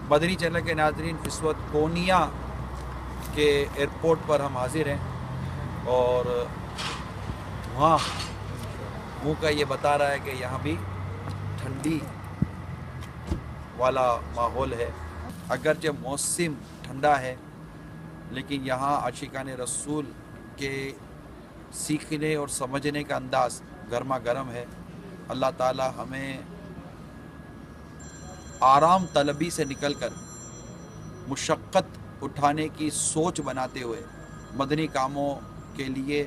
مدنی channel کے ناظرین، اس وقت کونیا کے ایئرپورٹ پر ہم حاضر ہیں اور وہاں منہ کا یہ بتا رہا ہے کہ یہاں بھی ٹھنڈی والا ماحول ہے۔ اگرچہ موسم ٹھنڈا ہے لیکن یہاں عاشقان رسول کے سیکھنے اور سمجھنے کا انداز گرما گرم ہے۔ اللہ تعالی ہمیں آرام طلبی سے نکل کر مشقت اٹھانے کی سوچ بناتے ہوئے مدنی کاموں کے لیے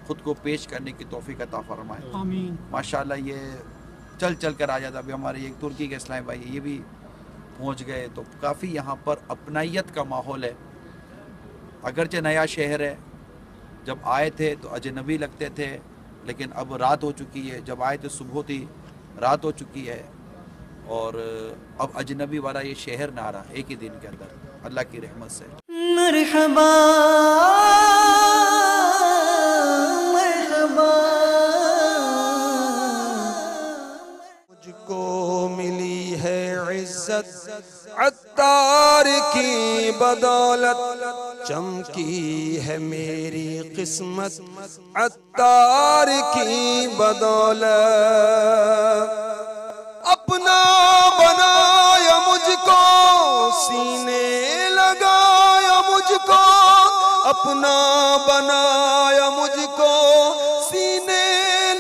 خود کو پیش کرنے کی توفیق عطا فرمائے۔ آمین۔ ماشاءاللہ یہ چل چل کر آ جاتا۔ ابھی ہمارے ایک ترکی کے اسلام بھائی یہ بھی پہنچ گئے، تو کافی یہاں پر اپنائیت کا ماحول ہے۔ اگرچہ نیا شہر ہے، جب آئے تھے تو اجنبی لگتے تھے لیکن اب رات ہو چکی ہے، جب آئے تھے صبح تھی، رات ہو چکی ہے اور اب اجنبی والا یہ شہر نہ رہا ایک ہی دن کے اندر اللہ کی رحمت سے۔ مرحبا مرحبا مجھ کو ملی ہے عزت عطار کی بدولت، چمکی ہے میری قسمت عطار کی بدولت، اپنا بنایا مجھ کو سینے لگایا مجھ کو، اپنا بنایا مجھ کو سینے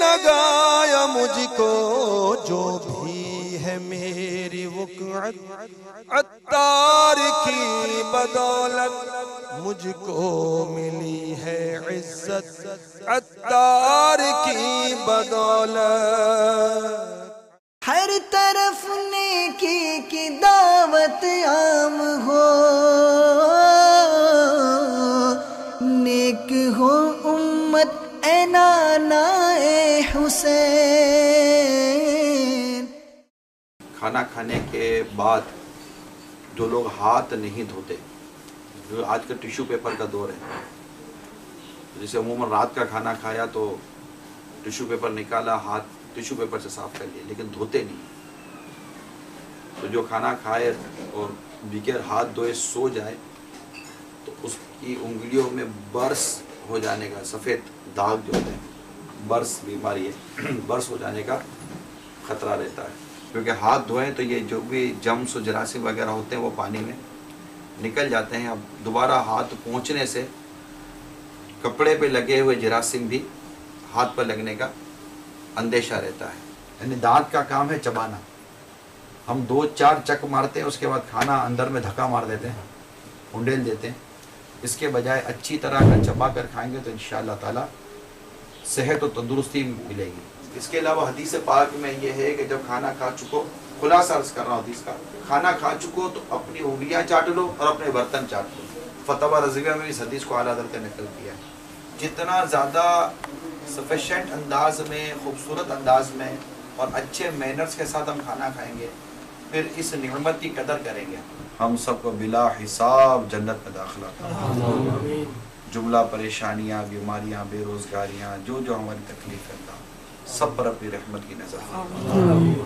لگایا مجھ کو، جو بھی ہے میری وقعت عطار کی بدولت، مجھ کو ملی ہے عزت عطار کی بدولت، ہر طرف نیکی کی دعوت عام ہو، نیک ہو امت اے نانا اے حسین۔ کھانا کھانے کے بعد جو لوگ ہاتھ نہیں دھوتے، جو آج کل ٹیشو پیپر کا دور ہے، جیسے عموماً رات کا کھانا کھایا تو ٹیشو پیپر نکالا، ہاتھ ٹیشو پیپر سے صاف کر لیے لیکن دھوتے نہیں، تو جو کھانا کھائے اور بغیر ہاتھ دھوئے سو جائے تو اس کی انگلیوں میں برس ہو جانے کا، سفید داغ جو ہوتے ہیں، برس بیماری ہے، برس ہو جانے کا خطرہ رہتا ہے، کیونکہ ہاتھ دھوئیں تو یہ جو بھی جمس و جراثیم وغیرہ ہوتے ہیں وہ پانی میں نکل جاتے ہیں۔ اب دوبارہ ہاتھ پہنچنے سے کپڑے پہ لگے ہوئے جراثیم بھی ہاتھ پر لگنے کا اندیشہ رہتا ہے۔ یعنی دانت کا کام ہے چبانا، ہم 2-4 چک مارتے ہیں، اس کے بعد کھانا اندر میں دھکا مار دیتے ہیں، انڈیل دیتے ہیں۔ اس کے بجائے اچھی طرح کا چبا کر کھائیں گے تو انشاءاللہ تعالی صحت و تندرستی ملے گی۔ اس کے علاوہ حدیث پاک میں یہ ہے کہ جب کھانا کھا چکو، خلاصہ عرض کر رہا ہوں حدیث کا، کھانا کھا چکو تو اپنی انگلیاں چاٹ لو اور اپنے برتن چاٹ لو۔ فتاوی رضویہ میں اس حدیث کو اعلیٰ حضرت نے نقل کیا ہے۔ جتنا زیادہ سفیشینٹ انداز میں، خوبصورت انداز میں اور اچھے مینرز کے ساتھ ہم کھانا کھائیں گے، پھر اس نعمت کی قدر کریں گے۔ ہم سب کو بلا حساب جنت میں داخلہ کریں، جملہ پریشانیاں، بیماریاں، بے روزگاریاں، جو ہماری تکلیف کرتا، سب پر اپنی رحمت کی نظر